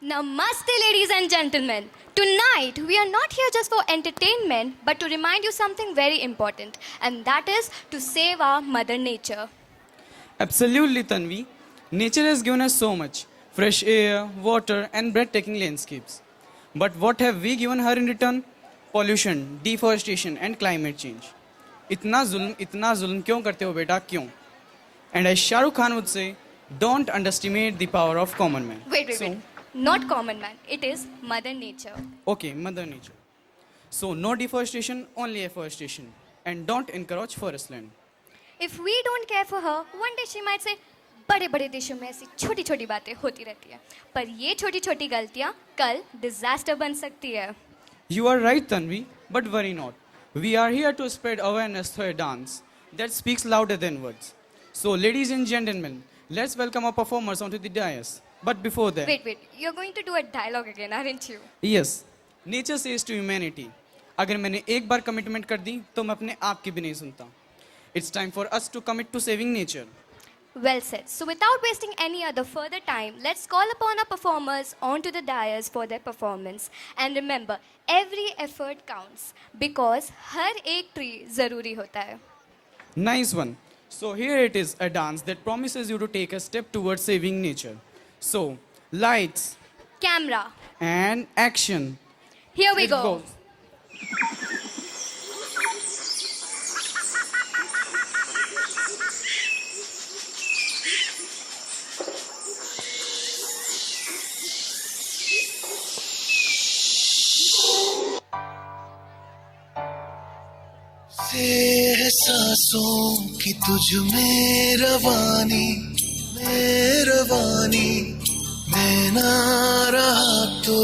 Namaste, ladies and gentlemen. Tonight, we are not here just for entertainment, but to remind you something very important, and that is to save our Mother Nature. Absolutely, Tanvi. Nature has given us so much fresh air, water, and breathtaking landscapes. But what have we given her in return? Pollution, deforestation, and climate change. इतना जुल्म क्यों करते हो बेटा क्यों? And as Shah Rukh Khan would say, don't underestimate the power of common man. Wait. Not common man. It is Mother Nature. Okay, Mother Nature. So no deforestation, only afforestation. And don't encourage forest land. If we don't care for her, one day she might say, बड़े बड़े देशों में ऐसी छोटी छोटी बातें होती रहती है, पर ये छोटी छोटी गलतियाँ कल डिजास्टर बन सकती है. You are right, Tanvi, but worry not. We are here to spread awareness through a dance that speaks louder than words. So, ladies and gentlemen, let's welcome our performers onto the dais. But before that, Wait. You're going to do a dialogue again, aren't you? yes, nature says to humanity, अगर मैंने एक बार commitment कर दी, तो मैं अपने आप की भी नहीं सुनता. It's time for us to commit to saving nature. Well said. So without wasting any other further time, let's call upon our performers onto the dais for their performance. And remember, every effort counts because हर एक tree ज़रूरी होता है. Nice one. So here it is, a dance that promises you to take a step towards saving nature. So, lights Camera. and action. Here we It go. goes. से सांसों की तुझ में रवानी मैं ना रहा तो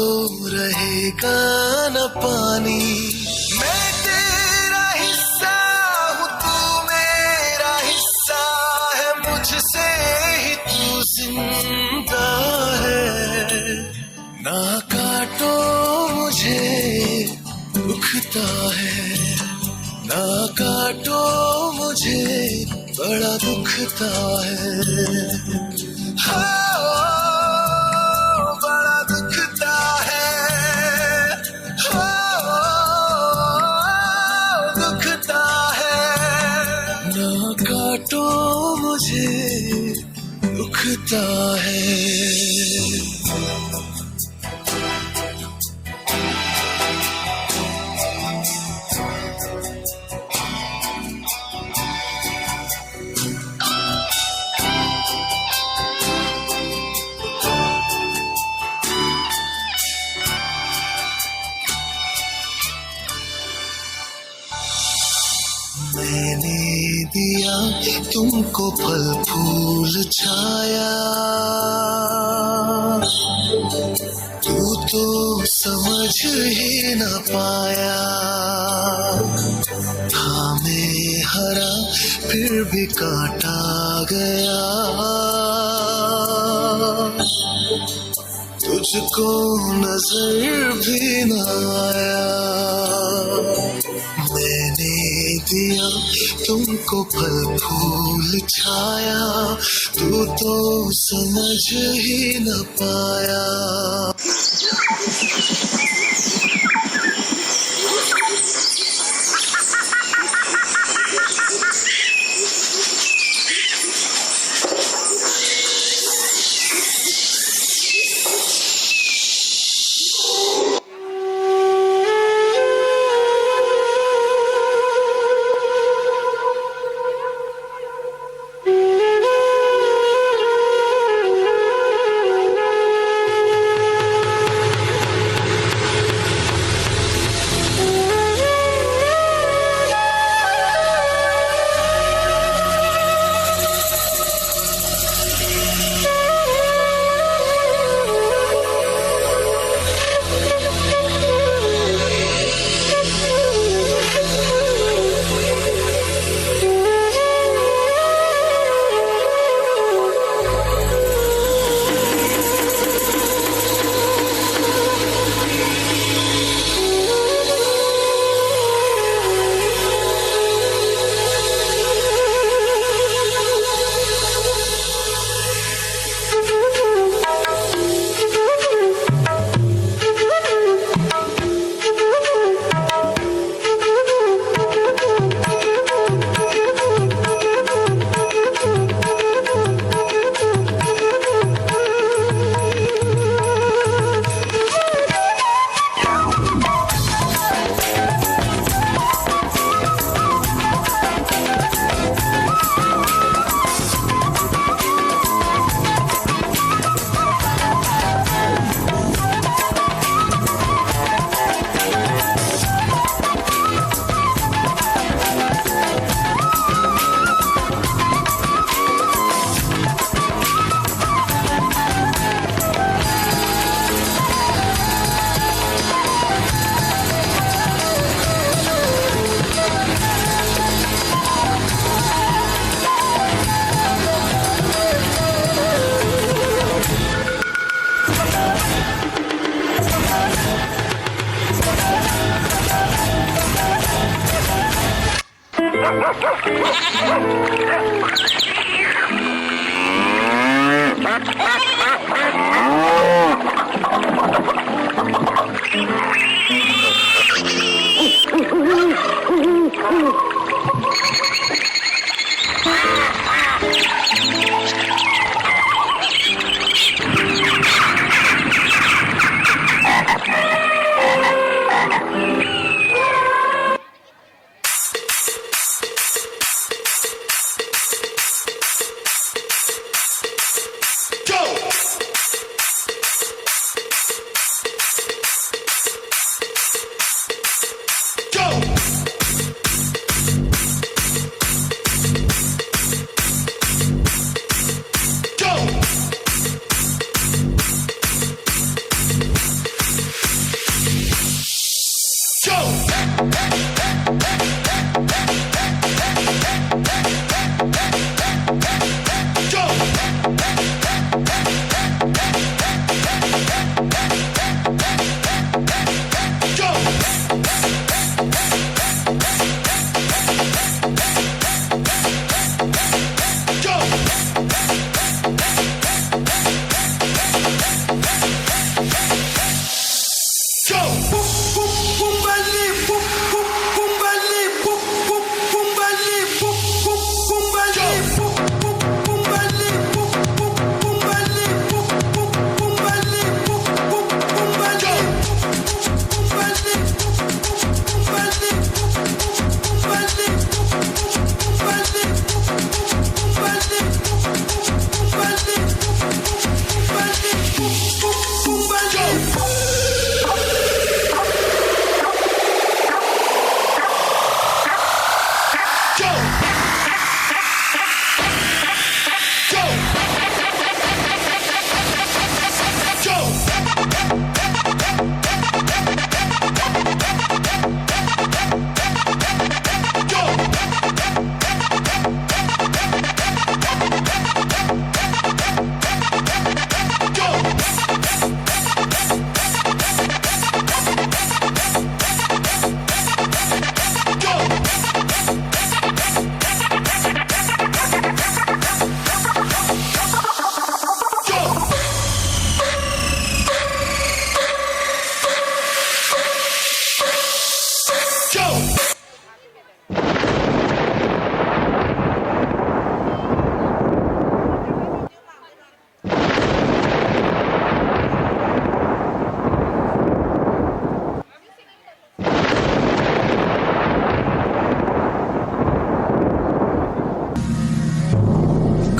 रहेगा न पानी. मैं तेरा हिस्सा हूँ, तू मेरा हिस्सा है, मुझसे ही तू जिंदा है. ना काटो मुझे दुखता है, ना काटो मुझे बड़ा दुखता है. हाँ, बड़ा दुखता है. हाँ, दुखता है. ना काटो मुझे दुखता है. मैंने दिया तुमको फल फूल छाया, तू तो समझ ही न पाया. था मैं हरा फिर भी काटा गया, तुझको नजर भी न आया. मैंने दिया तुमको फल फूल छाया, तू तो समझ ही न पाया.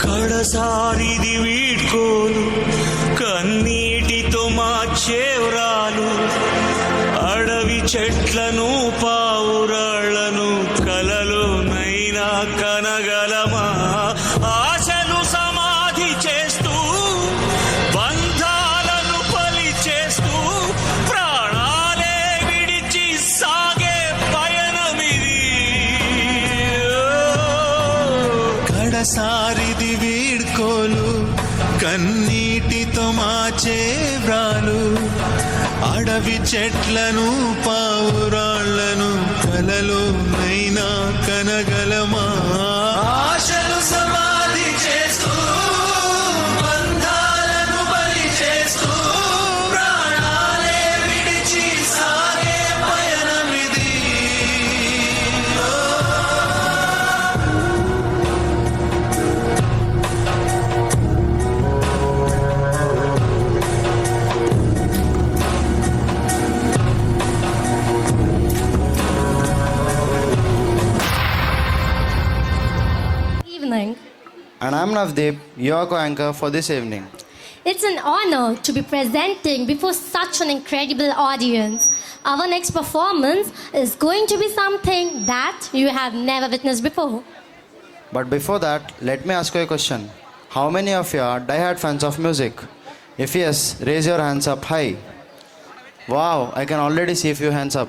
కడసారిది వీడ్కోలు కన్నీటితో మార్చేవ్రాలు అడవి చెట్లను పావురాళ్లను కలలోనైనా కనగలమా ఆశలు సమాధి చేస్తూ బంధాలను బలి చేస్తూ ప్రాణాలే విడిచి సాగే పయనమిది కడసారిది వీడ్కోలు కన్నీటితో మాచే వ్రాలు అడవి చెట్లను పావురాళ్లను కలలో నైనా కనగలమా ఆశలు సమాధి చేస్తూ బంధాలను బలి చేస్తూ ప్రాణాలే విడిచి సాగే పయనమిది Evening. And I'm Navdeep, your co-anchor for this evening. It's an honor to be presenting before such an incredible audience. Our next performance is going to be something that you have never witnessed before. But before that, let me ask you a question. How many of you are die-hard fans of music? If yes, raise your hands up high. Wow, I can already see a few hands up.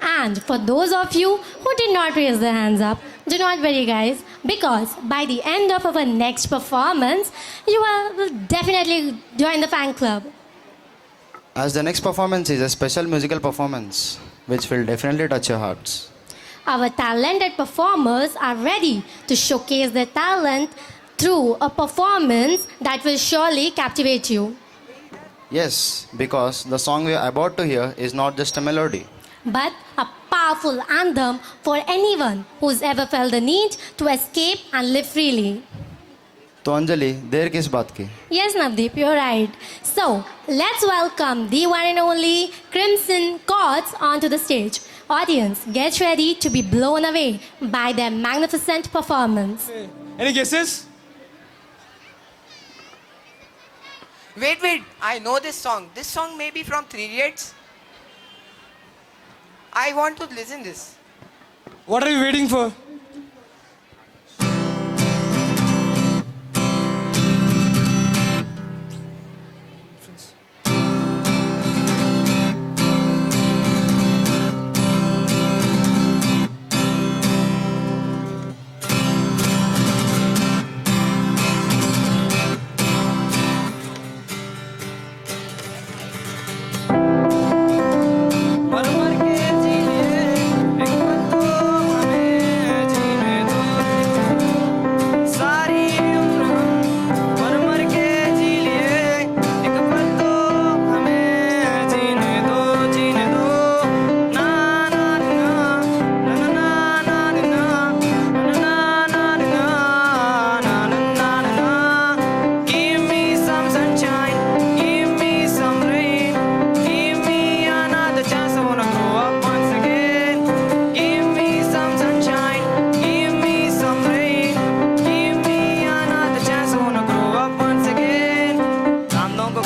And for those of you who did not raise their hands up, do not worry, guys, because by the end of our next performance, you will definitely join the fan club. As the next performance is a special musical performance, which will definitely touch your hearts. our talented performers are ready to showcase their talent through a performance that will surely captivate you. Yes, because the song we are about to hear is not just a melody. But a powerful anthem for anyone who's ever felt the need to escape and live freely. तो अंजलि देर किस बात की? Yes, Navdeep, you're right. So, let's welcome the one and only Crimson Chords onto the stage. Audience, get ready to be blown away by their magnificent performance. Any guesses? Wait, I know this song. This song may be from Three Idiots. I want to listen this. What are you waiting for?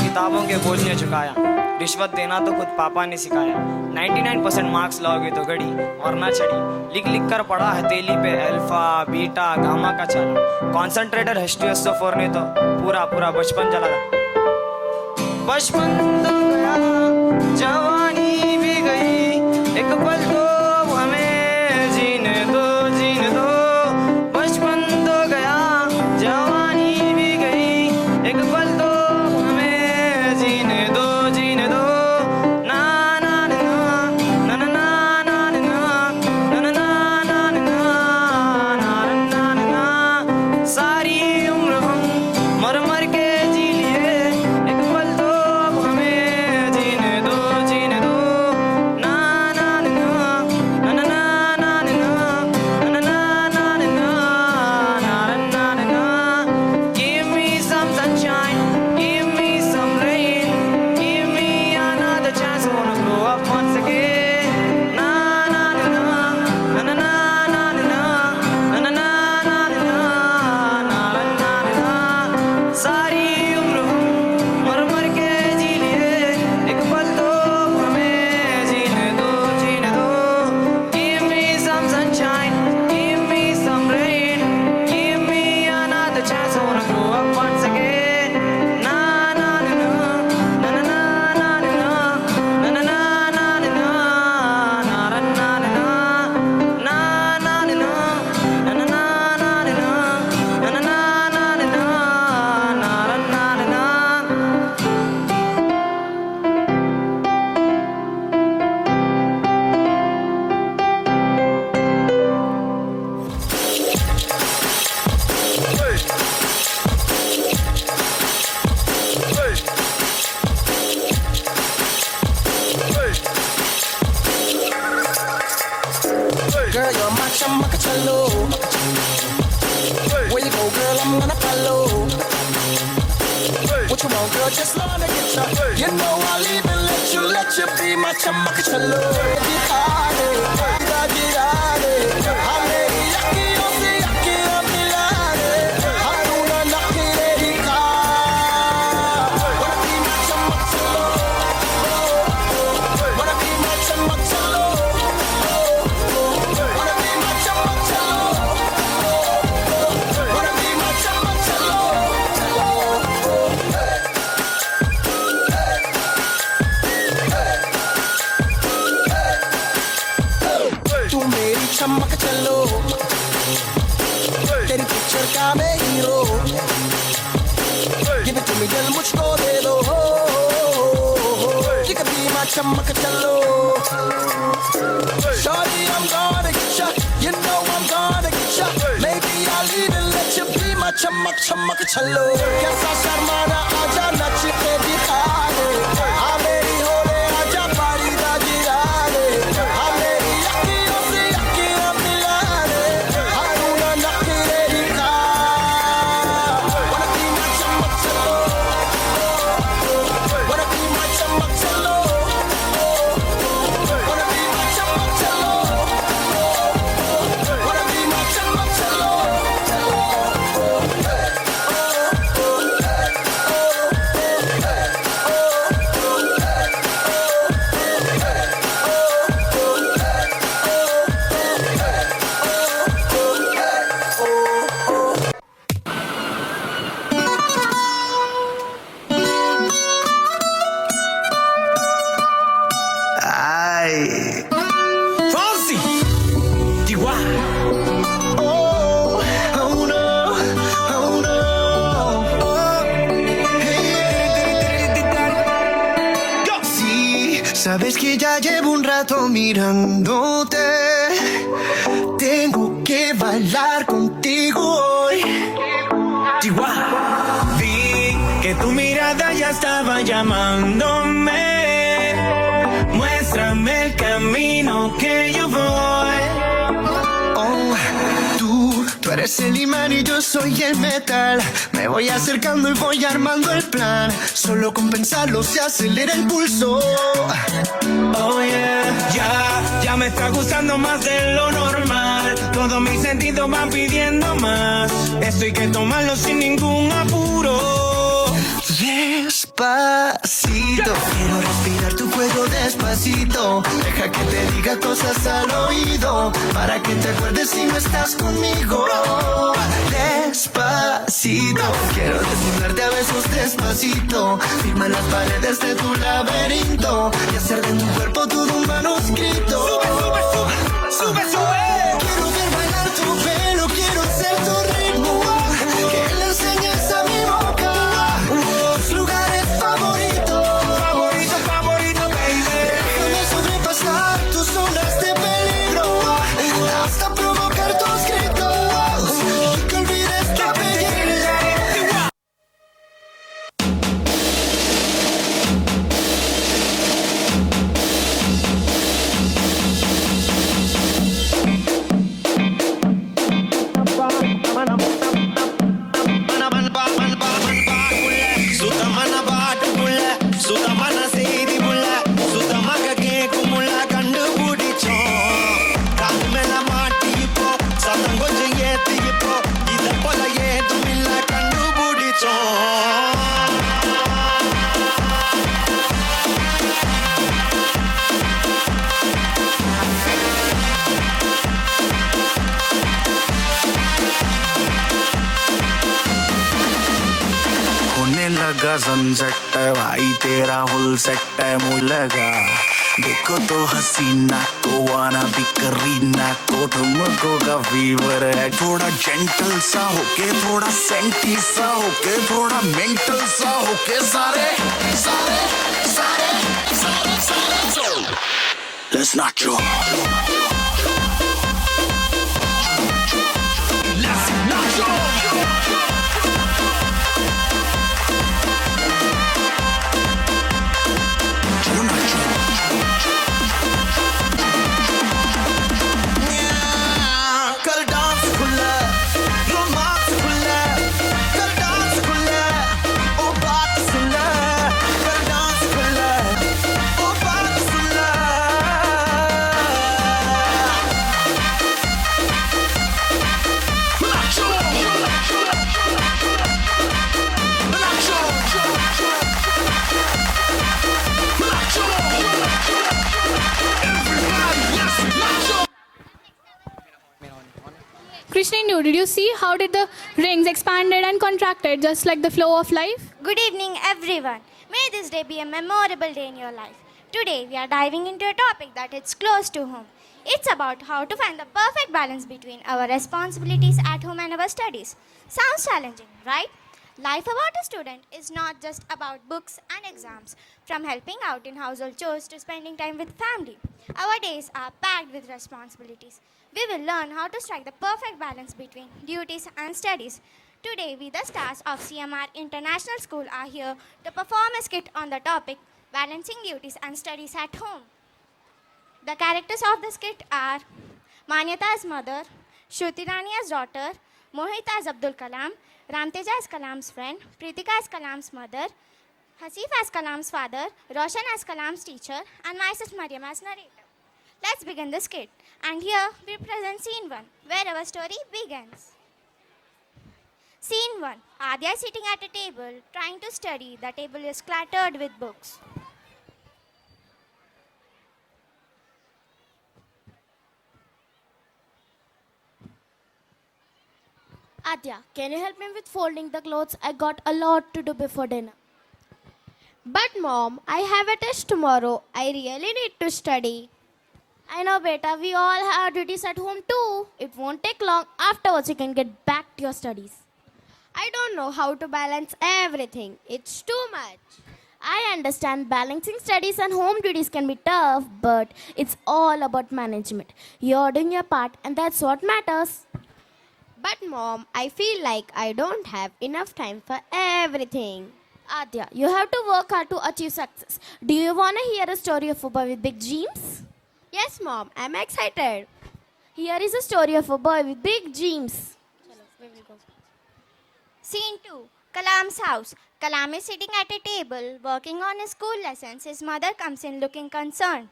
किताबों के बोझ ने झुकाया, रिश्वत देना तो खुद पापा ने सिखाया। 99% मार्क्स लाओगे तो घड़ी वरना चढ़ी, लिख लिख कर पढ़ा हथेली पे अल्फा बीटा गामा का चला। कॉन्सेंट्रेटर H2SO4 ने तो पूरा बचपन जला। बचपन तो गया जवानी भी गई, एक पल तो हमें जीने दो। बचपन तो गया जवानी भी गई, एक पल तो हमें जीने दो। ना ना ना ना ना ना ना ना ना ना ना ना ना। सारी उम्र हम मर मर के जी लिए, एक पल तो हमें जीने दो। ना ना ना ना ना ना ना ना ना ना। Give me some sunshine, give me some rain, give me another chance. I wanna grow up once again. Na na na na na na na na na na। सारी उम्र हम मर मर के जी लिए, एक पल तो हमें जीने दो। Give me some sunshine, give me some rain, give me another chance. I wanna grow up once again. Na na na na na na na na na Girl, you're my chamacachalo. Where you go, girl, I'm gonna follow. What you want, girl, just wanna get ya. You know I'll even let you be my chamacachalo. तू मेरी चमक चलो, तेरी picture का मैं hero. Give it to me, दिल मुझको दे दो। You can be my चमक चलो। Shorty, I'm gonna get ya. चमक चमक चलो कैसा शर्माना आजा नच के दिखा दे हाँ मेरी होले आजा पारी राजी राले हाँ मेरी अखियों से अखियां मिला दे हारूना नखरे दिखा wanna be my चमक चलो wanna be my चमक चलो wanna be my चमक चलो wanna be my चमक चलो Ay. Fonsi. Chihuahua. Oh, oh no, oh no. Oh, hey. Go. Sí, sabes que ya llevo un rato mirándote. Tengo que bailar contigo hoy. Chihuahua. Vi que tu mirada ya estaba llamándome. Muéstrame el camino que yo voy. Oh, tú eres el imán y yo soy el metal. Me voy acercando y voy armando el plan. Solo con pensarlo se acelera el pulso. Oh yeah, ya me está gustando más de lo normal. Todos mis sentidos van pidiendo más. Esto hay que tomarlo sin ningún apuro. Despacito, quiero respirar tu cuello despacito. Deja que te diga cosas al oído, para que te acuerdes si no estás conmigo. Despacito, quiero desnudarte a besos despacito. Firma las paredes de tu laberinto y hacer de tu cuerpo todo un manuscrito. Sube, sube, sube, sube. Quiero ver bailar tu pelo, quiero ser tu ritmo. Que le enseñes a mi boca tus lugares favoritos. Favorito, favorito, baby. Déjame sobrepasar tus zonas de peligro hasta provocar tus gritos y que olvides tu apellido. होने लगा sunset भाई तेरा हुल set है मुझे लगा देखो तो हसीना को आना भी करीना को तुमको का फीवर है थोड़ा जेंटल सा होके थोड़ा सेंटी सा होके थोड़ा मेंटल सा होके सारे सारे सारे सारे सारे Let's not go. Let's not go. कल डांस खुला रोमांस खुला कल डांस खुला ओ बात सुना कल डांस खुला ओ बात सुना Krishnenu, did you see how did the rings expanded and contracted just like the flow of life? Good evening, everyone. May this day be a memorable day in your life. Today, we are diving into a topic that hits close to home. It's about how to find the perfect balance between our responsibilities at home and our studies. Sounds challenging, right? Life about a student is not just about books and exams. From helping out in household chores to spending time with family, our days are packed with responsibilities. We will learn how to strike the perfect balance between duties and studies. Today, we, the stars of CMR International School, are here to perform a skit on the topic balancing duties and studies at home. The characters of the skit are Manyata as mother, Shruti Rani as daughter, Mohit as Abdul Kalam, Ramteja as Kalam's friend, Pritika as Kalam's mother, Hasif as Kalam's father, Roshan as Kalam's teacher, and myself Mariam as narrator. Let's begin the skit. And here we present scene 1, where our story begins. Scene 1. Adya is sitting at a table, trying to study. The table is cluttered with books. Adya, can you help me with folding the clothes? I got a lot to do before dinner. But mom, I have a test tomorrow. I really need to study. I know, beta, we all have duties at home too. It won't take long. Afterwards, you can get back to your studies. I don't know how to balance everything. It's too much. I understand balancing studies and home duties can be tough, but it's all about management. You're doing your part, and that's what matters. But mom, I feel like I don't have enough time for everything. Adya, you have to work hard to achieve success. Do you want to hear a story of a boy with big dreams? Yes, mom, I'm excited. Here is a story of a boy with big dreams. Scene 2. Kalam's house. Kalam is sitting at a table, working on his school lessons. His mother comes in looking concerned.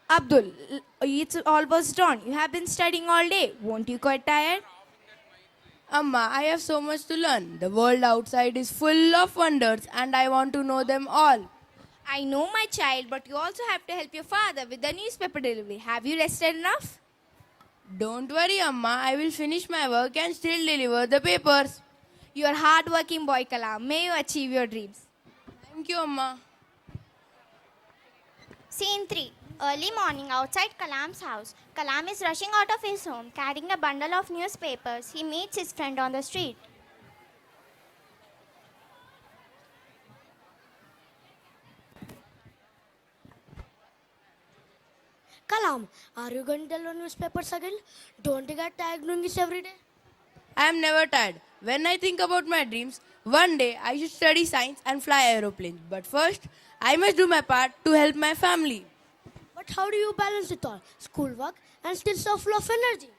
Abdul, it's almost dawn. You have been studying all day. Won't you get tired? Amma, I have so much to learn. The world outside is full of wonders and I want to know them all. I know, my child, but you also have to help your father with the newspaper delivery. Have you rested enough? Don't worry, Amma. I will finish my work and still deliver the papers. You are hard-working boy, Kalam. May you achieve your dreams. Thank you, Amma. Scene 3. Early morning outside Kalam's house. Kalam is rushing out of his home, carrying a bundle of newspapers. He meets his friend on the street. Kalam, are you going to tell on newspapers again? Don't you get tired doing this every day? I am never tired. When I think about my dreams, one day I should study science and fly aeroplanes. But first, I must do my part to help my family. But how do you balance it all? Schoolwork and still so full of energy.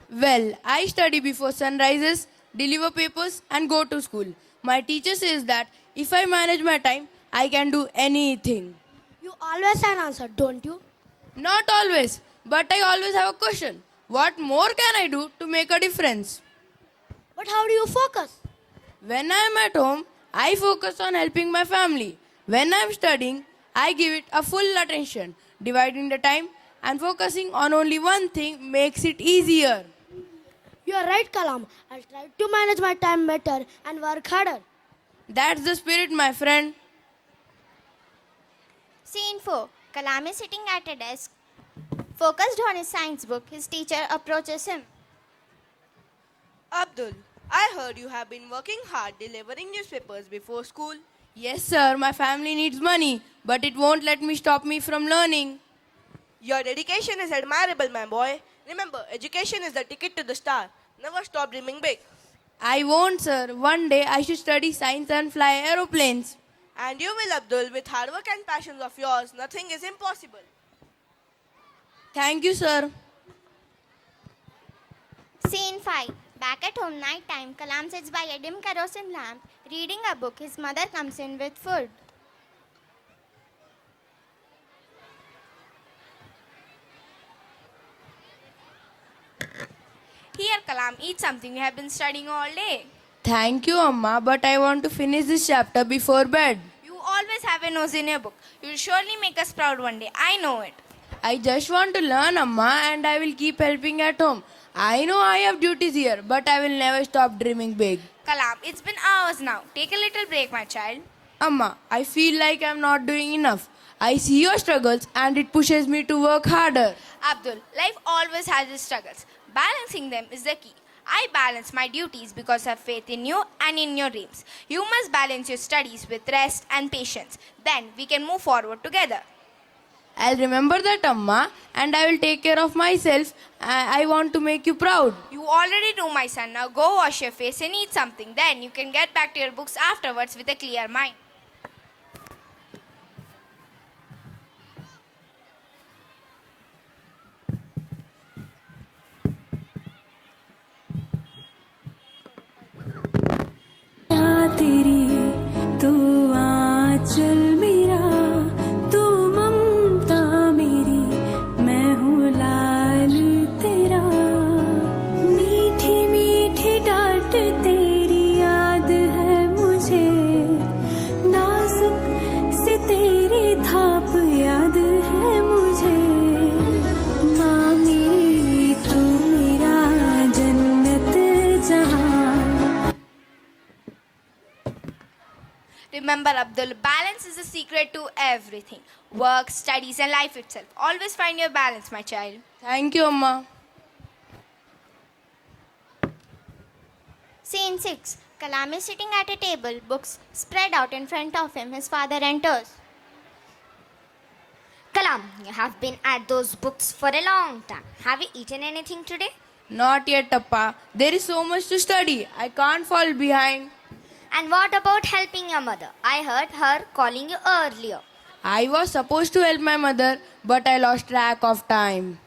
Well, I study before sun rises, deliver papers and go to school. My teacher says that if I manage my time, I can do anything. You always have an answer, don't you? Not always, but I always have a question. What more can I do to make a difference? But how do you focus? When I am at home, I focus on helping my family. When I am studying, I give it a full attention. Dividing the time and focusing on only one thing makes it easier. You are right, Kalam. I'll try to manage my time better and work harder. That's the spirit, my friend. Scene 4. Kalam is sitting at a desk, focused on his science book. His teacher approaches him. Abdul, I heard you have been working hard delivering newspapers before school. Yes, sir, my family needs money, but it won't let me stop me from learning. Your dedication is admirable, my boy. Remember, education is the ticket to the star. Never stop dreaming big. I won't, sir. One day I should study science and fly aeroplanes. And you will, Abdul. With hard work and passions of yours, nothing is impossible. Thank you, sir. Scene 5. Back at home, night time. Kalam sits by a dim kerosene lamp, reading a book. His mother comes in with food. Here, Kalam, eat something. You have been studying all day. Thank you, Amma, but I want to finish this chapter before bed. You always have a nose in your book. You will surely make us proud one day. I know it. I just want to learn, Amma, and I will keep helping at home. I know I have duties here, but I will never stop dreaming big. Kalam, it's been hours now. Take a little break, my child. Amma, I feel like I'm not doing enough. I see your struggles and it pushes me to work harder. Abdul, life always has its struggles. Balancing them is the key. I balance my duties because I have faith in you and in your dreams. You must balance your studies with rest and patience. Then we can move forward together. I'll remember that, Amma, and I will take care of myself. I want to make you proud. You already do, my son. Now go wash your face and eat something. Then you can get back to your books afterwards with a clear mind. तेरी तू आंचल मेरा तू ममता मेरी मैं हूँ लाल तेरा मीठी मीठी डांट तेरी याद है मुझे नाजुक से तेरी थाप याद है मुझे माँ मेरी तू मेरा जन्नत जहाँ. Remember, Abdul, balance is the secret to everything. Work, studies, and life itself. Always find your balance, my child. Thank you, Amma. Scene 6. Kalam is sitting at a table, books spread out in front of him. His father enters. Kalam, you have been at those books for a long time. Have you eaten anything today? Not yet, Appa. There is so much to study. I can't fall behind. And what about helping your mother? I heard her calling you earlier. I was supposed to help my mother, but I lost track of time.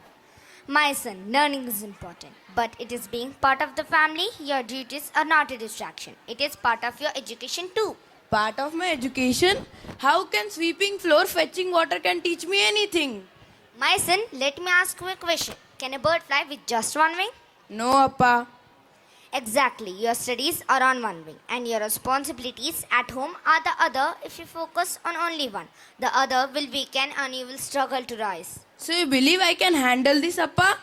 My son, learning is important, but it is being part of the family. Your duties are not a distraction. It is part of your education too. Part of my education? How can sweeping floor, fetching water can teach me anything? My son, let me ask you a question. Can a bird fly with just one wing? No, Appa. Exactly. Your studies are on one wing and your responsibilities at home are the other. If you focus on only one, the other will weaken and you will struggle to rise. So you believe I can handle this, Appa?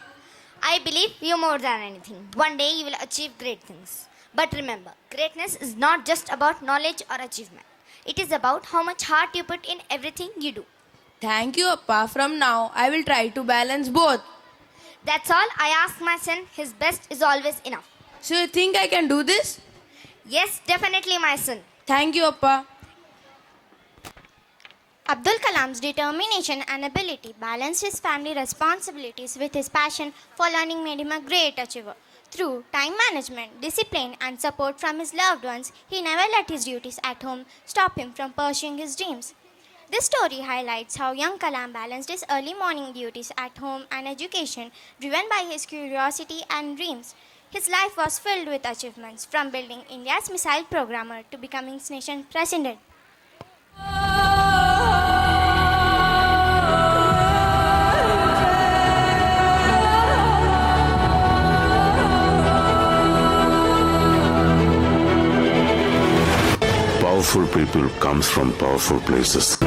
I believe you more than anything. One day you will achieve great things. But remember, greatness is not just about knowledge or achievement. It is about how much heart you put in everything you do. Thank you, Appa. From now, I will try to balance both. That's all I ask my son. His best is always enough. So you think I can do this? Yes, definitely, my son. Thank you, Appa. Abdul Kalam's determination and ability balanced his family responsibilities with his passion for learning made him a great achiever. Through time management, discipline, and support from his loved ones, he never let his duties at home stop him from pursuing his dreams. This story highlights how young Kalam balanced his early morning duties at home and education, driven by his curiosity and dreams. His life was filled with achievements, from building India's missile programmer to becoming nation's president. Powerful people comes from powerful places.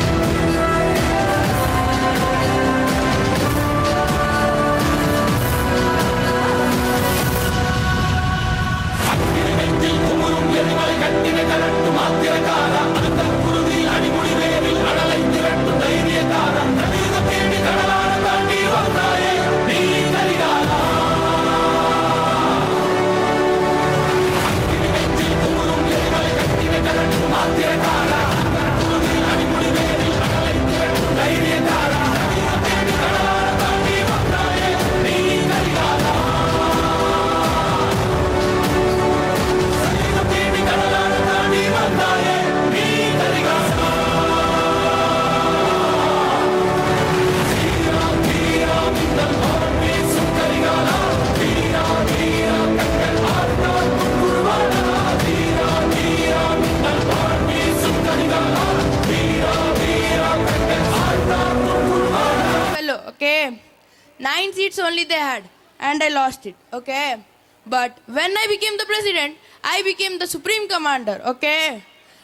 Okay, 9 seats only they had, and I lost it. Okay, but when I became the president, I became the supreme commander. Okay,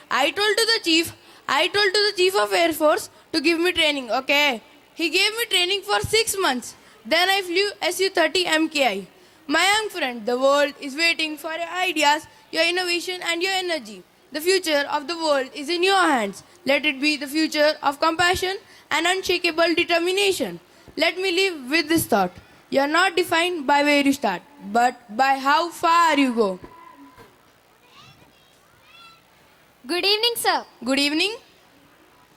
I told to the chief of Air Force to give me training. Okay, he gave me training for 6 months. Then I flew Su-30 MKI. My young friend, the world is waiting for your ideas, your innovation, and your energy. The future of the world is in your hands. Let it be the future of compassion and unshakable determination. Let me live with this thought. You are not defined by where you start, but by how far you go. Good evening, sir. Good evening.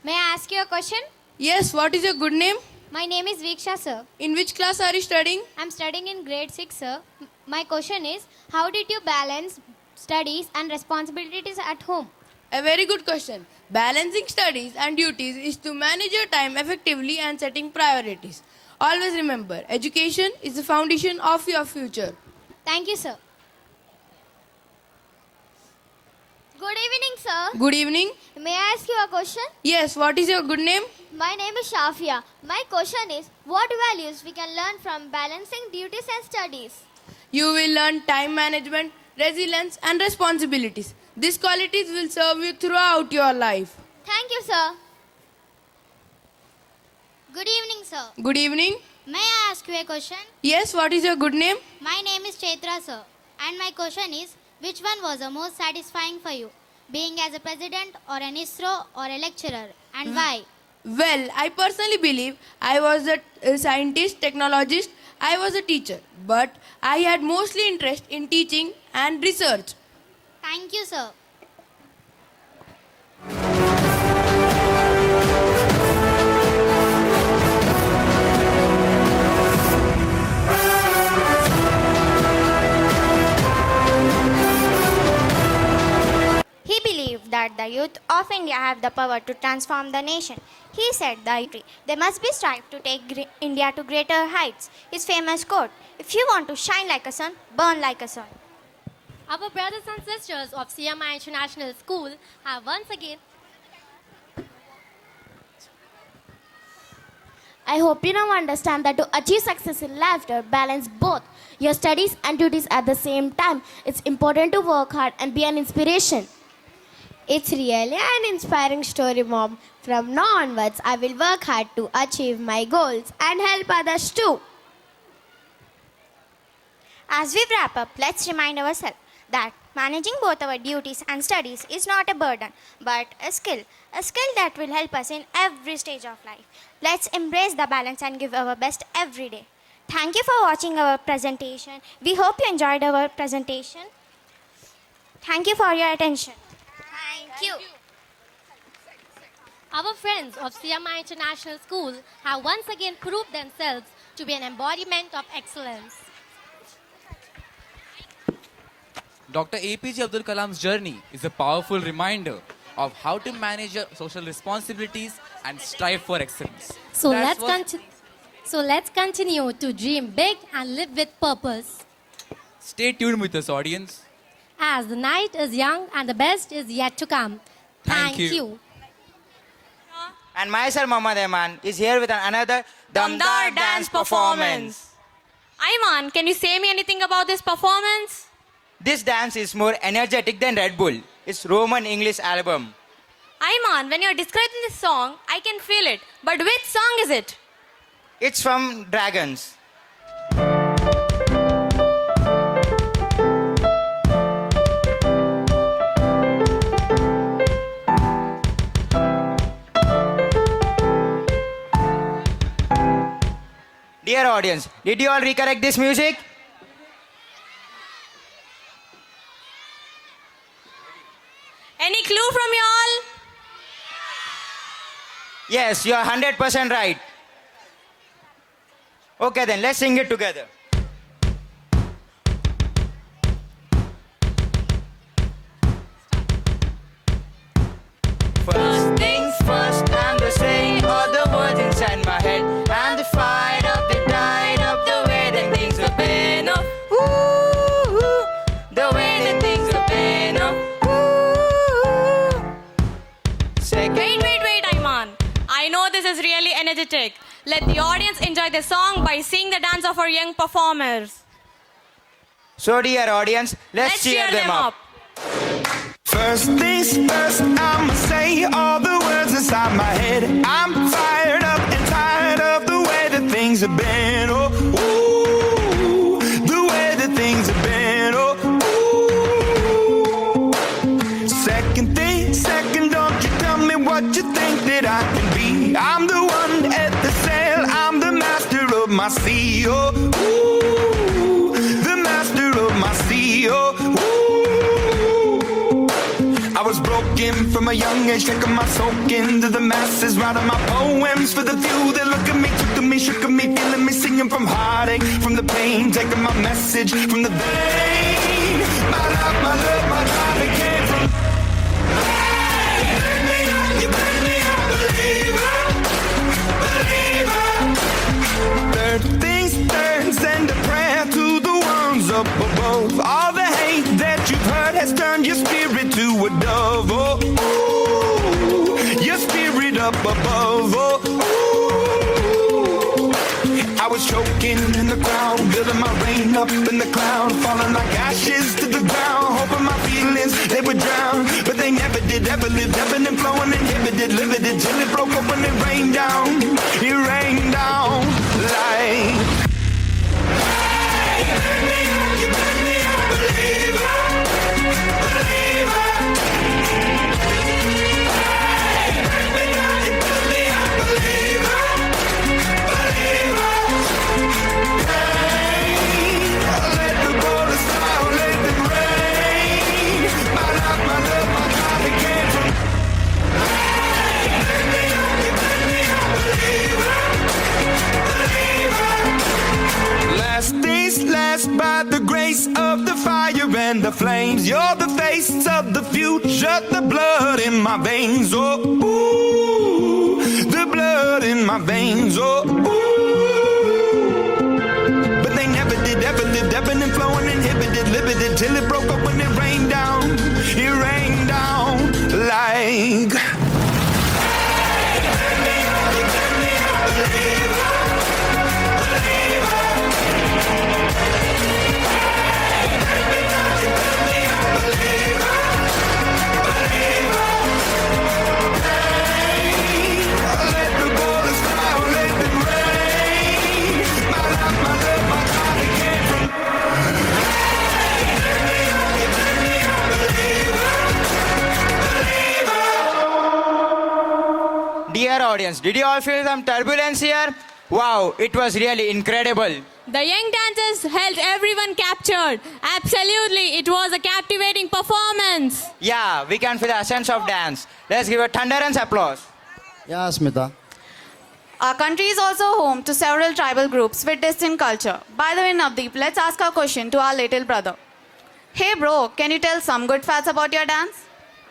May I ask you a question? Yes, what is your good name? My name is Viksha, sir. In which class are you studying? I'm studying in grade 6, sir. My question is, how did you balance studies and responsibilities at home? A very good question. Balancing studies and duties is to manage your time effectively and setting priorities. Always remember, education is the foundation of your future. Thank you, sir. Good evening, sir. Good evening. May I ask you a question? Yes, what is your good name? My name is Shafia. My question is, what values we can learn from balancing duties and studies? You will learn time management, resilience, and responsibilities. These qualities will serve you throughout your life. Thank you, sir. Good evening, sir. Good evening. May I ask you a question? Yes, what is your good name? My name is Chaitra, sir. And my question is, which one was the most satisfying for you? Being as a president or an ISRO or a lecturer? And why? Well, I personally believe I was a scientist, technologist, I was a teacher. But I had mostly interest in teaching and research. Thank you, sir. He believed that the youth of India have the power to transform the nation. He said they must be strived to take India to greater heights. His famous quote, "If you want to shine like a sun, burn like a sun." Our brothers and sisters of CMI International School have once again. I hope you now understand that to achieve success in life, to balance both your studies and duties at the same time. It's important to work hard and be an inspiration. It's really an inspiring story, Mom. From now onwards, I will work hard to achieve my goals and help others too. As we wrap up, let's remind ourselves that managing both our duties and studies is not a burden, but a skill that will help us in every stage of life. Let's embrace the balance and give our best every day. Thank you for watching our presentation. We hope you enjoyed our presentation. Thank you for your attention. Thank you. Our friends of CMI International School have once again proved themselves to be an embodiment of excellence. Dr. APJ Abdul Kalam's journey is a powerful reminder of how to manage your social responsibilities and strive for excellence. So let's continue to dream big and live with purpose. Stay tuned with us, audience. As the night is young and the best is yet to come. Thank you. And myself, Mohammad Eman, is here with another Damdar dance performance. Ayman, can you say me anything about this performance? This dance is more energetic than Red Bull. It's Roman English album. Ayman, when you're describing this song, I can feel it. But which song is it? It's from Dragons. Dear audience, did you all recollect this music? Any clue from y'all? Yes, you are 100% right. Okay then, let's sing it together. First things first, I'm the saying all the words inside my head. I'm the fight up, the died up, the way that things have been up. Ooh, the way that things have been up. Second. Wait, Ayman. I know this is really energetic. Let the audience enjoy the song by seeing the dance of our young performers. So dear audience, let's cheer them up. First things first, I'ma say all the words inside my head. I'm fired up and tired of the way that things have been. Oh, ooh, the way that things have been. Oh, ooh. Second thing, second, don't you tell me what you think that I can be. I'm the one at the sail, I'm the master of my sea. Oh, ooh, the master of my sea. Oh, ooh. I was broke spoken from a young age, taking my soak into the masses, writing my poems for the few that look at me, took to me, shook at me, feeling me, singing from heartache, from the pain, taking my message from the vein. My love, my love, my love, it came from. You made me a believer, believer. Third things third, send a prayer to the ones up above. All the hate that you've heard has turned your spirit to a dove. Oh, ooh, your spirit up above. Oh, ooh. I was choking in the crowd, building my rain up in the cloud, falling like ashes to the ground, hoping my feelings they would drown, but they never did. Ever lived, ebbing and flowing, inhibited, limited, till it broke up when it rained down. It rained down like. You made me a believer, believer. You made me a believer, believer. Let the waters down, let them rain. My love, my love, my God, it came from. You made me a believer, believer. Last days last by the grace of the fire and the flames. You're the face of the future, the blood in my veins. Oh, ooh, the blood in my veins. Oh, ooh. But they never did, ever lived, ebbing and flowing, inhibited, limited, till it broke up when it rained down. It rained down like. Dear audience, did you all feel some turbulence here? Wow, it was really incredible. The young dancers held everyone captured. Absolutely, it was a captivating performance. Yeah, we can feel the essence of dance. Let's give a thunderous applause. Yeah, Smita. Our country is also home to several tribal groups with distinct culture. By the way, Navdeep, let's ask a question to our little brother. Hey bro, can you tell some good facts about your dance?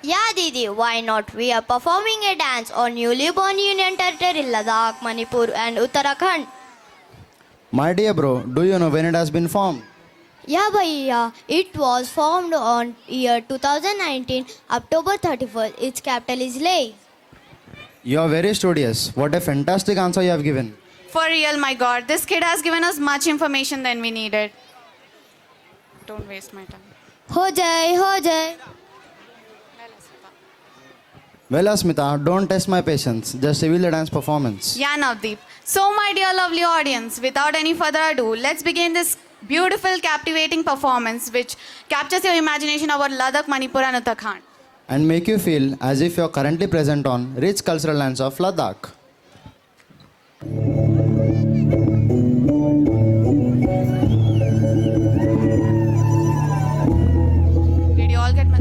Yeah, Didi, why not? We are performing a dance on newly born Union Territory, Ladakh, Manipur and Uttarakhand. My dear bro, do you know when it has been formed? Yeah, bhaiya, it was formed on year 2019, October 31st. Its capital is Leh. You are very studious. What a fantastic answer you have given. For real, my god, this kid has given us much information than we needed. Don't waste my time. Ho jai, ho jai. Well, Asmita, don't test my patience. Just reveal the dance performance. Yeah, Navdeep. So, my dear lovely audience, without any further ado, let's begin this beautiful, captivating performance which captures your imagination about Ladakh, Manipur and Uttarakhand. And make you feel as if you are currently present on rich cultural lands of Ladakh. Did you all get my...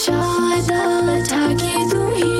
शादा जाके तुम्हें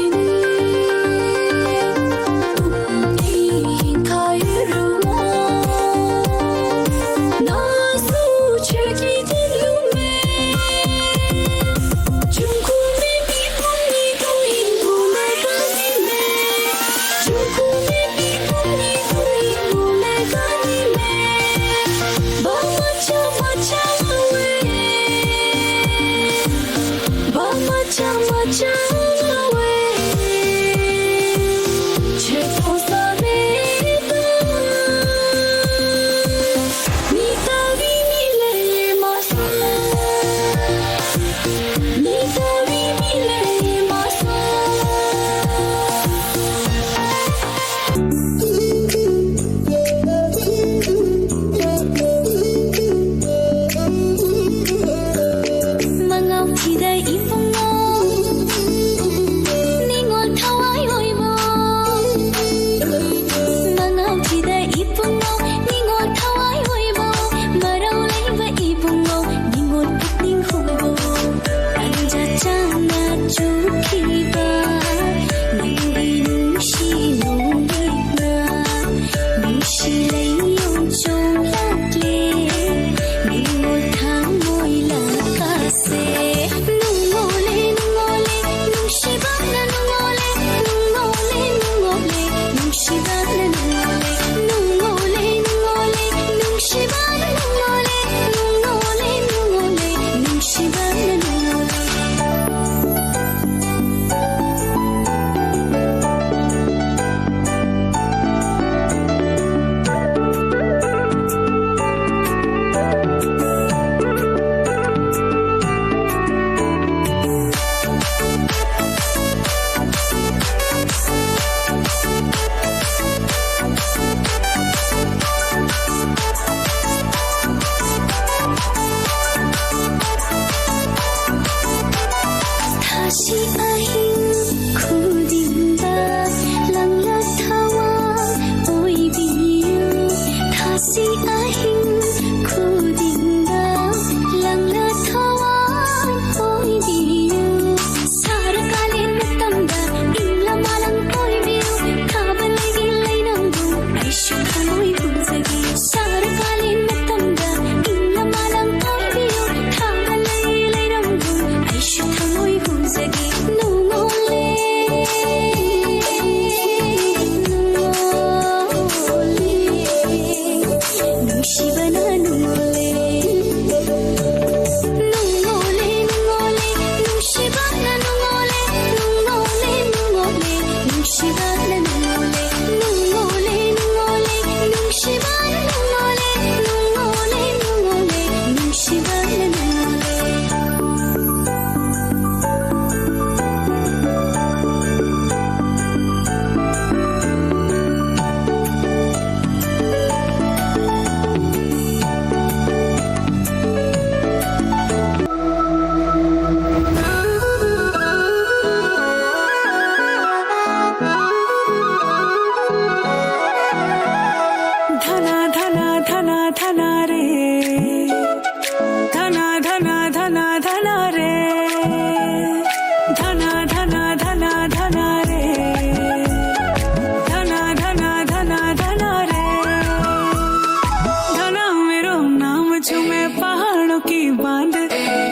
में पहाड़ों की बांध,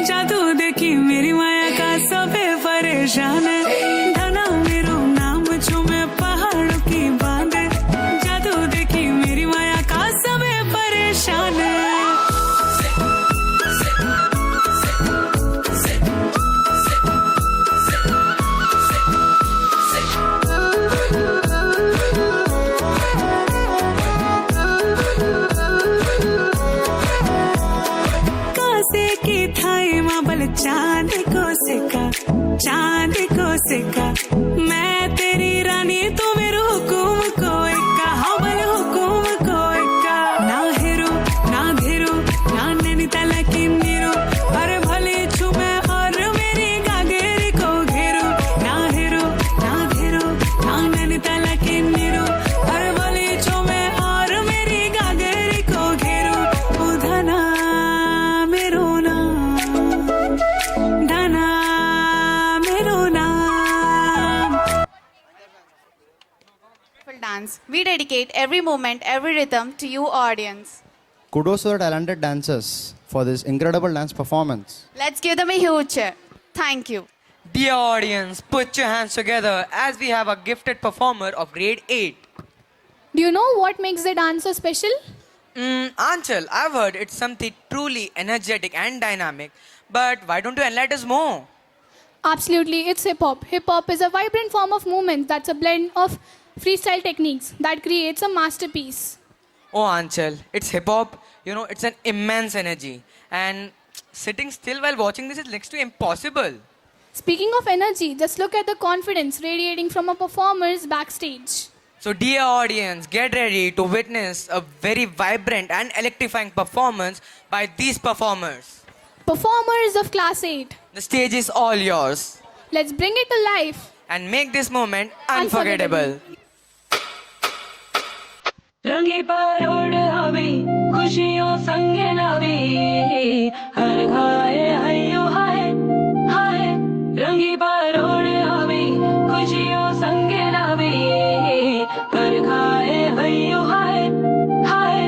जादू देखी मेरी माया का सबे परेशान है। धना मेरो नाम झूमे पहाड़ों की बांध, जादू देखी मेरी माया का सबे परेशान है। चांद को सिक्का मैं तेरी रानी तू मेरे हुकुम को इक्का, हाँ बोले हुकुम को इक्का। ना हेरो ना घेरो ना नैनीताल की नीरो, अरे भले छुमे और मेरी गागेरी को घेरो। ना हेरो ना घेरो ना नैनीताल की नीरो, अरे भले छुमे और मेरी गागेरी को घेरो। ओ धना मेरो dance. We dedicate every moment, every rhythm to you, audience. Kudos to the talented dancers for this incredible dance performance. Let's give them a huge cheer. Thank you. Dear audience, put your hands together as we have a gifted performer of grade 8. Do you know what makes the dance so special? Anchal, I've heard it's something truly energetic and dynamic, but why don't you enlighten us more? Absolutely, it's hip hop. Hip hop is a vibrant form of movement that's a blend of freestyle techniques that creates a masterpiece. Oh, Anchal, it's hip hop. You know, it's an immense energy. And sitting still while watching this is next to impossible. Speaking of energy, just look at the confidence radiating from our performers backstage. So, dear audience, get ready to witness a very vibrant and electrifying performance by these performers. Performers of Class 8. The stage is all yours. Let's bring it to life and make this moment unforgettable. रंगी परोड़ हवे खुशियों संगे लावे हर हाय हयो हाय हाय रंगी परोड़ हवे खुशियों संगे लावे हर हाय हयो हाय हाय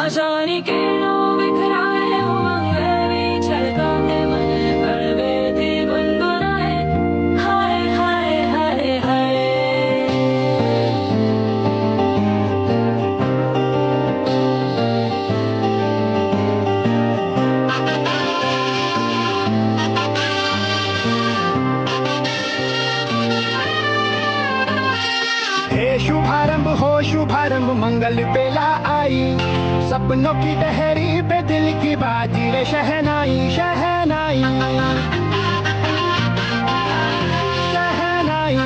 आशानी के लो बिखराए उमंग में छलका है मन कड़वे थी गुनगुनाए हाय हाय हाय हाय शुभारंभ मंगल बेला आई सपनों की टहरी पे दिल की बाजी रे शहनाई शहनाई शहनाई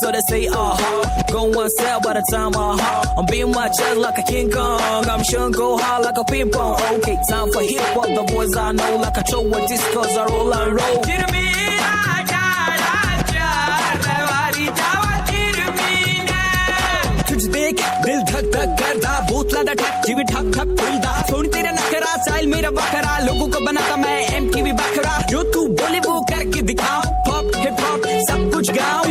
So they say, go one cell by the time I'm being my chest like a King Kong. I'm sure go hard like a ping pong. Okay, time for hip hop. The boys I know like a show with discos I roll and roll. तुझ देख दिल धक धक करता बोतला दा ठक जीव ठक ठक खुलदा सुन तेरा नखरा स्टाइल मेरा बकरा लोगों को बनाता मैं MTV बकरा जो तू बोले वो करके दिखाओ पॉप हिप हॉप सब कुछ गाओ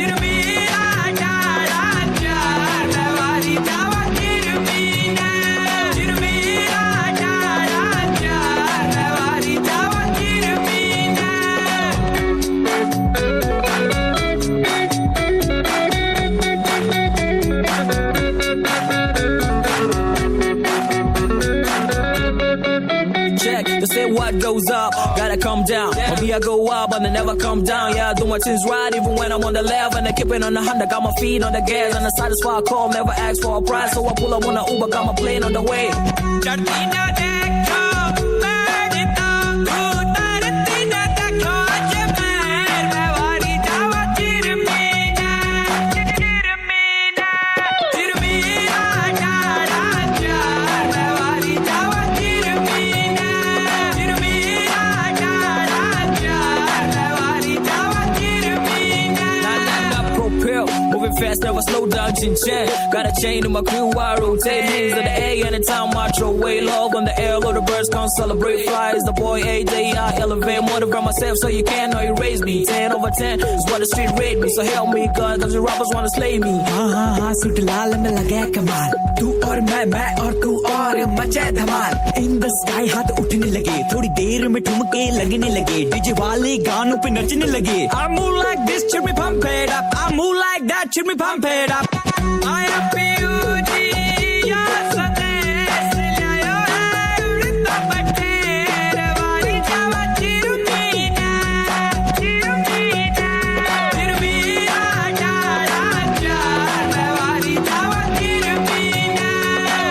They say what goes up, gotta come down. For me I go up and I never come down. Yeah, I do my things right even when I'm on the left. And I keep it on the 100, got my feet on the gas. And the side is why I call, never ask for a price. So I pull up on the Uber, got my plane on the way. fast, never slow down, chin chin. Got a chain in my crew, I rotate hands in the air anytime I throw away love on the air. All the birds come celebrate, flies the boy A-Day. I elevate more than myself, so you can't erase me. 10/10 is what the street rate me, so help me God, cause the rappers wanna slay me. हाँ suit लाल में लगे कमाल, तू और मैं और तू और मचे धमाल. In the sky हाथ उठने लगे, थोड़ी देर में ठुमके लगने लगे, डीजे वाले गानों पे नचने लगे. I move like this, cheer me pump it up. I move like that, cheer me pump it up. I am PUG, yeah, Sandesh, liayo hai, vrita batere, wali java chirumina, chirumina, chirumina, jara jara, wali java chirumina,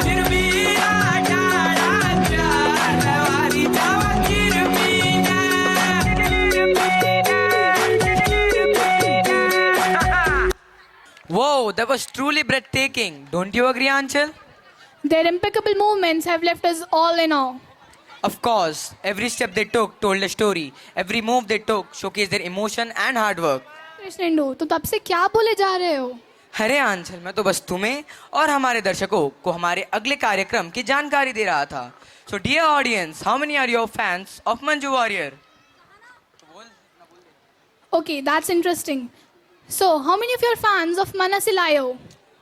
chirumina, jara jara, wali java chirumina. Whoa, that was truly breathtaking. Don't you agree, Anchal? Their impeccable movements have left us all in awe. Of course, every step they took told a story. Every move they took showcased their emotion and hard work. Krishnendu, तो तब से क्या बोले जा रहे हो? अरे आंचल, मैं तो बस तुम्हें और हमारे दर्शकों को हमारे अगले कार्यक्रम की जानकारी दे रहा था. So dear audience, how many are your fans of Manju Warrior? Okay, that's interesting. So, how many of your fans of Manasilayo?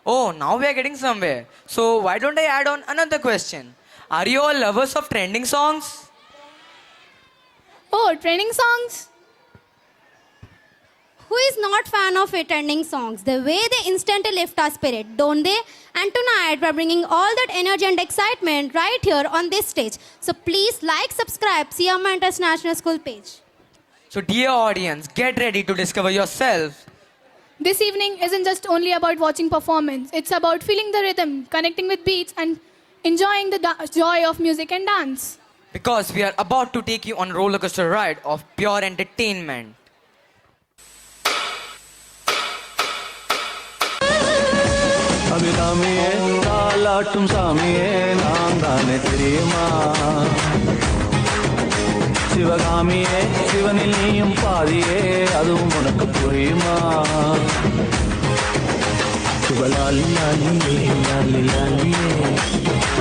Oh, now we are getting somewhere. So why don't I add on another question? Are you all lovers of trending songs? Oh, training songs? Who is not fan of trending songs? The way they instantly lift our spirit, don't they? And tonight we're bringing all that energy and excitement right here on this stage. So please like, subscribe, Siyama International School page. So dear audience, get ready to discover yourself. This evening isn't just only about watching performance. It's about feeling the rhythm, connecting with beats, and enjoying the joy of music and dance. Because we are about to take you on a roller coaster ride of pure entertainment. അഭിരാമിയെ താലാട്ടും സാമിയെ നാം താനെ തെരിയുമാ ശിവകാമിയെ ശിവനിൽ നീയും പാതിയെ അതും ഉനക്ക് പുരിയുമാ ശിവലാലി ലാലിയേ ലാലി ലാലിയേ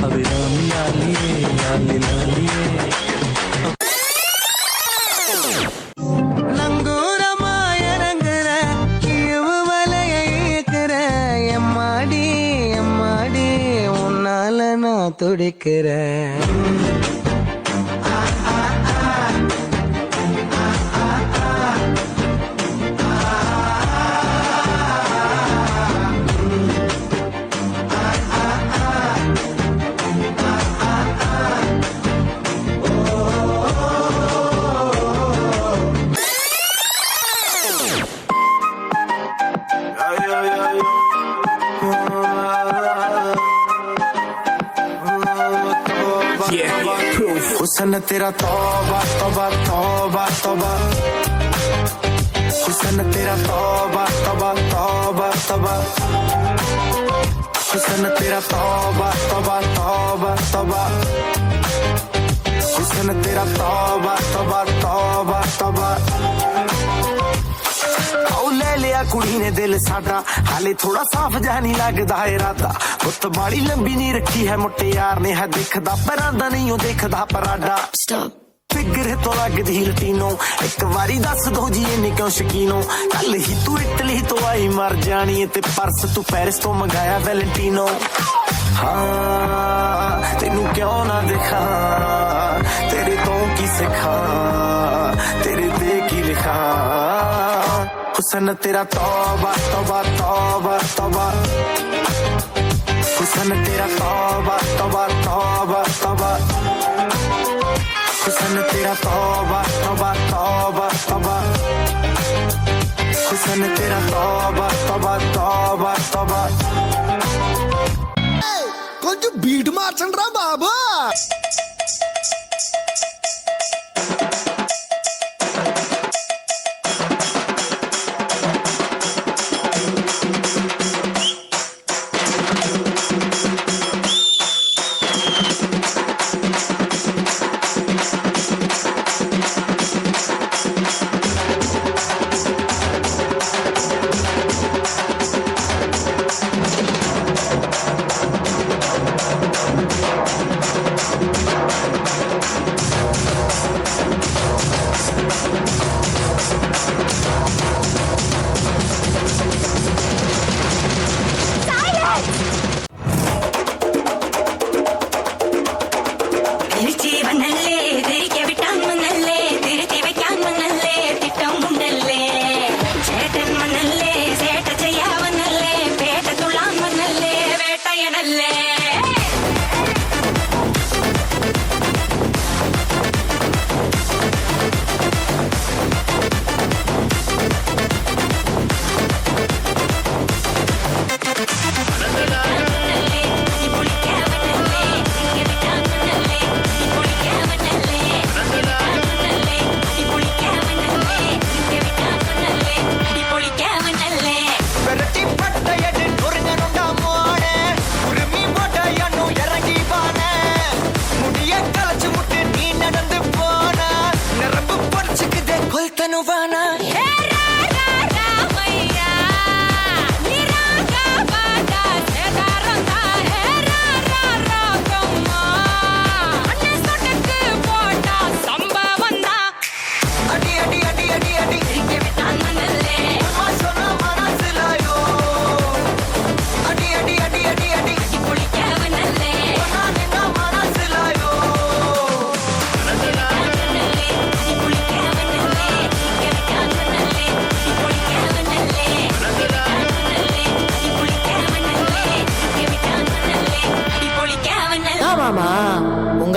അഭിരാമി ലാലിയേ ലാലി ലാലിയേ நங்கூரமாய ரங்குற இழுவு வலையை இயக்குற எம்மாடி எம்மாடி உன்னால நான் துடிக்கிறேன் हुसन तेरा तौबा तौबा तौबा तौबा हुसन तेरा तौबा तौबा तौबा तौबा हुसन तेरा तौबा तौबा तौबा तौबा हुसन तेरा तौबा तौबा तौबा तौबा ले लिया कुड़ी ने दिल साडा हाले थोड़ा साफ जा नहीं लगदा इरादा गुत्त बाड़ी लंबी नहीं रखी है मुट्टे यार ने है दिखदा परांदा नहीं हो देखदा पराडा फिगर तो लगदी लटीनो एक बारी दस दो जी इन्नी क्यों शकीनो कल ही तू इटली तो आई मर जानी ते परस तू पेरिस तो मंगाया वैलेंटिनो हाँ तेनू क्यों ना दिखा तेरे तो की सिखा तेरे दे की लिखा हुसन तेरा तौबा तौबा तौबा तौबा हुसन तेरा तौबा तौबा तौबा तौबा हुसन तेरा तौबा तौबा तौबा तौबा हुसन तेरा तौबा तौबा तौबा तौबा కొంచెం బీట్ మార్చండి రా బాబా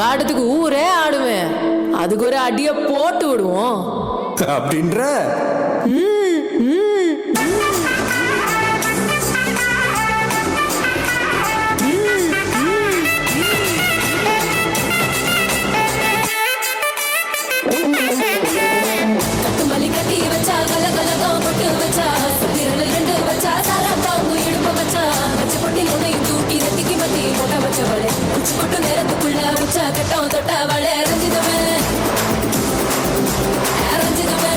உங்க ஆட்டத்துக்கு ஊரே ஆடுவேன். அதுக்கு ஒரு அடிய போட்டு விடுவோம் அப்படின்ற. கட்டுமல்லி கட்டி வச்சா கலகலகம் போட்டு வச்சா விரல் ரெண்டு வச்சா சாரம் பாம்பு இடுப்பு வச்சா வச்ச பொட்டி உன்னையும் தூக்கி ரெட்டிக்கு மட்டி போட்ட வச்சவளே உச்சி கொட்டு நேரத்துக்குள்ள உச்சா கட்டம் தொட்டவளே ரஞ்சிதமே ரஞ்சிதமே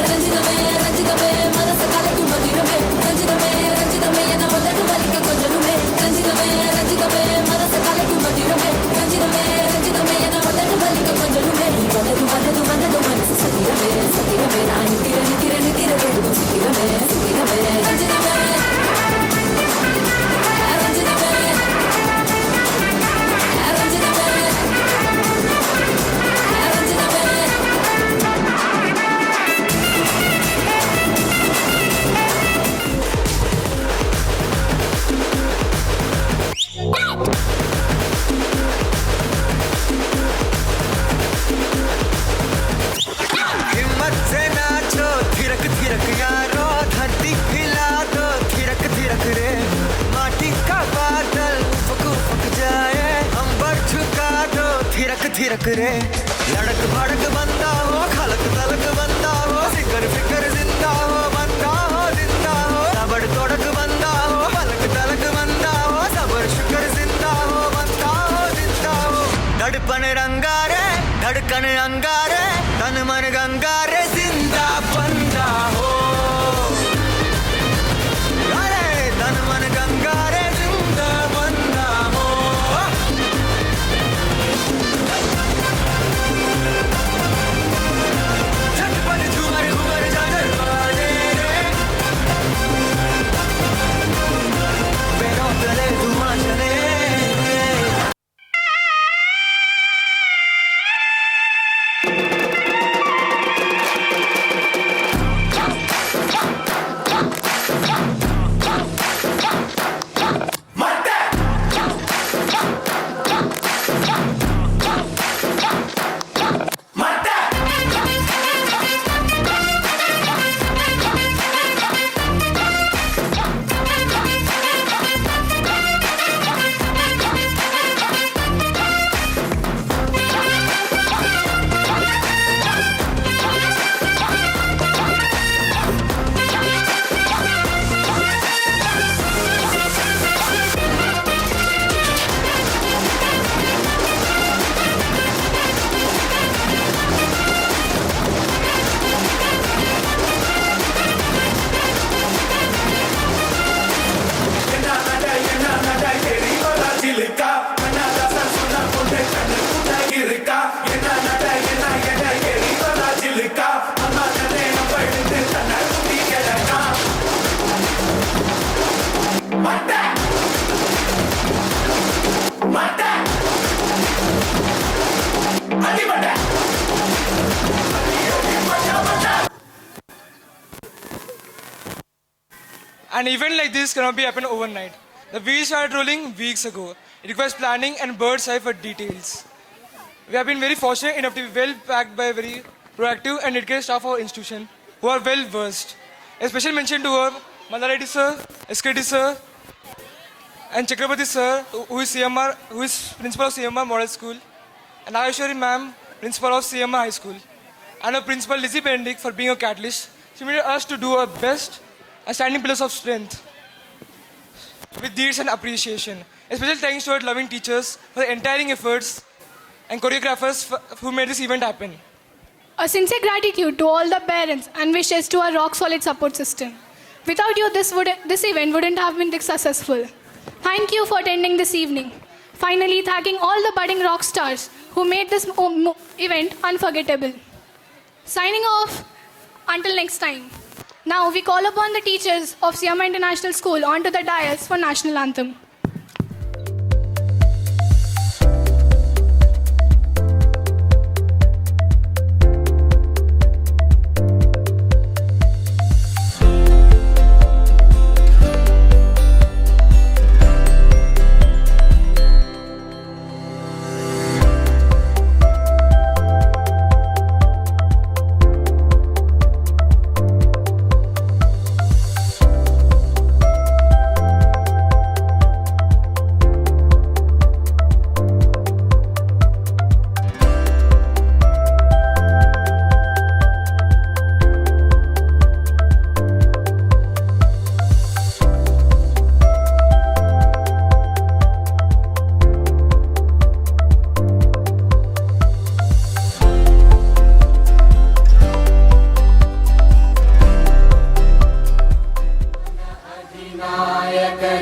ரஞ்சிதமே ரஞ்சிதமே மனச கலக்கும் மதிரமே ரஞ்சிதமே ரஞ்சிதமே என முதட்டு வலிக்க கொஞ்சமே ரஞ்சிதமே ரஞ்சிதமே மனச கலக்கும் மதிரமே ரஞ்சிதமே ரஞ்சிதமே என முதட்டு வலிக்க கொஞ்சமே வந்தது வந்தது வந்தது மனசு சத்திரமே சத்திரமே நான் நித்திர வேணும் சித்திரமே சித்திரமே ரஞ்சிதமே ரஞ்சிதமே ரஞ்சிதமே हिम्मत से नाचो थिरक थिरक यारो धरती हिला दो थिरक थिरक रे माटी का बादल फक फक जाए अंबर झुका दो थिरक थिरक रे लड़क भड़क बंदा हो खलक तलक बंदा हो फिकर फिकर जिंदा हो बंदा हो जिंदा हो तबड़ तोड़क बंदा हो पलक तलक बंदा हो सबर शुक्र जिंदा हो बंदा हो जिंदा हो धड़पन रंगारे धड़कन अंगारे तन मन गंगारे जिंदा बंदा हो अरे तन मन गंगारे जिंदा बंदा हो झटपट झूमर घूमर जागर बाजे रे पैरों तले धुआं चले An event like this cannot be happen overnight. The wheels started rolling weeks ago. It requires planning and bird's eye for details. We have been very fortunate enough to be well backed by very proactive and dedicated staff of our institution who are well versed. A special mention to our Malaredi sir, SKD sir, and Chakrabarti sir, who is principal of CMR Model School, and Ayeshwari ma'am, principal of CMR High School, and our principal Lizzie Benedict for being a catalyst. She made us to do our best as standing pillars of strength with deeds and appreciation. A special thanks to our loving teachers for the entire efforts and choreographers who made this event happen. A sincere gratitude to all the parents and wishes to our rock-solid support system. Without you, this event wouldn't have been this successful. Thank you for attending this evening. Finally, thanking all the budding rock stars who made this event unforgettable. Signing off until next time. Now we call upon the teachers of Siyama International School onto the dais for National Anthem.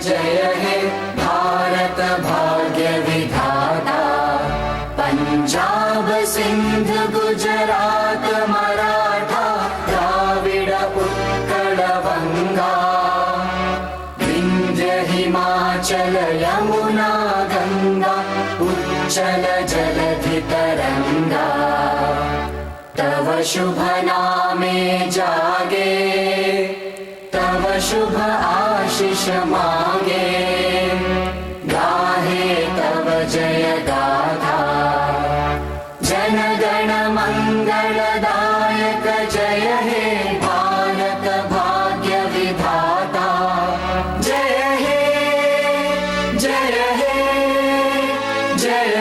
जय हे भारत भाग्य विधाता पंजाब सिंध गुजरात मराठा द्राविड उत्कल बंगा विंध्य हिमाचल यमुना गंगा उच्चल जलधि तरंगा तव शुभ नामे जागे तव शुभ आशीष मांगे गाहे तव जय गाथा जन गण मंगलदायक जय हे भारत भाग्य विधाता जय हे जय हे जय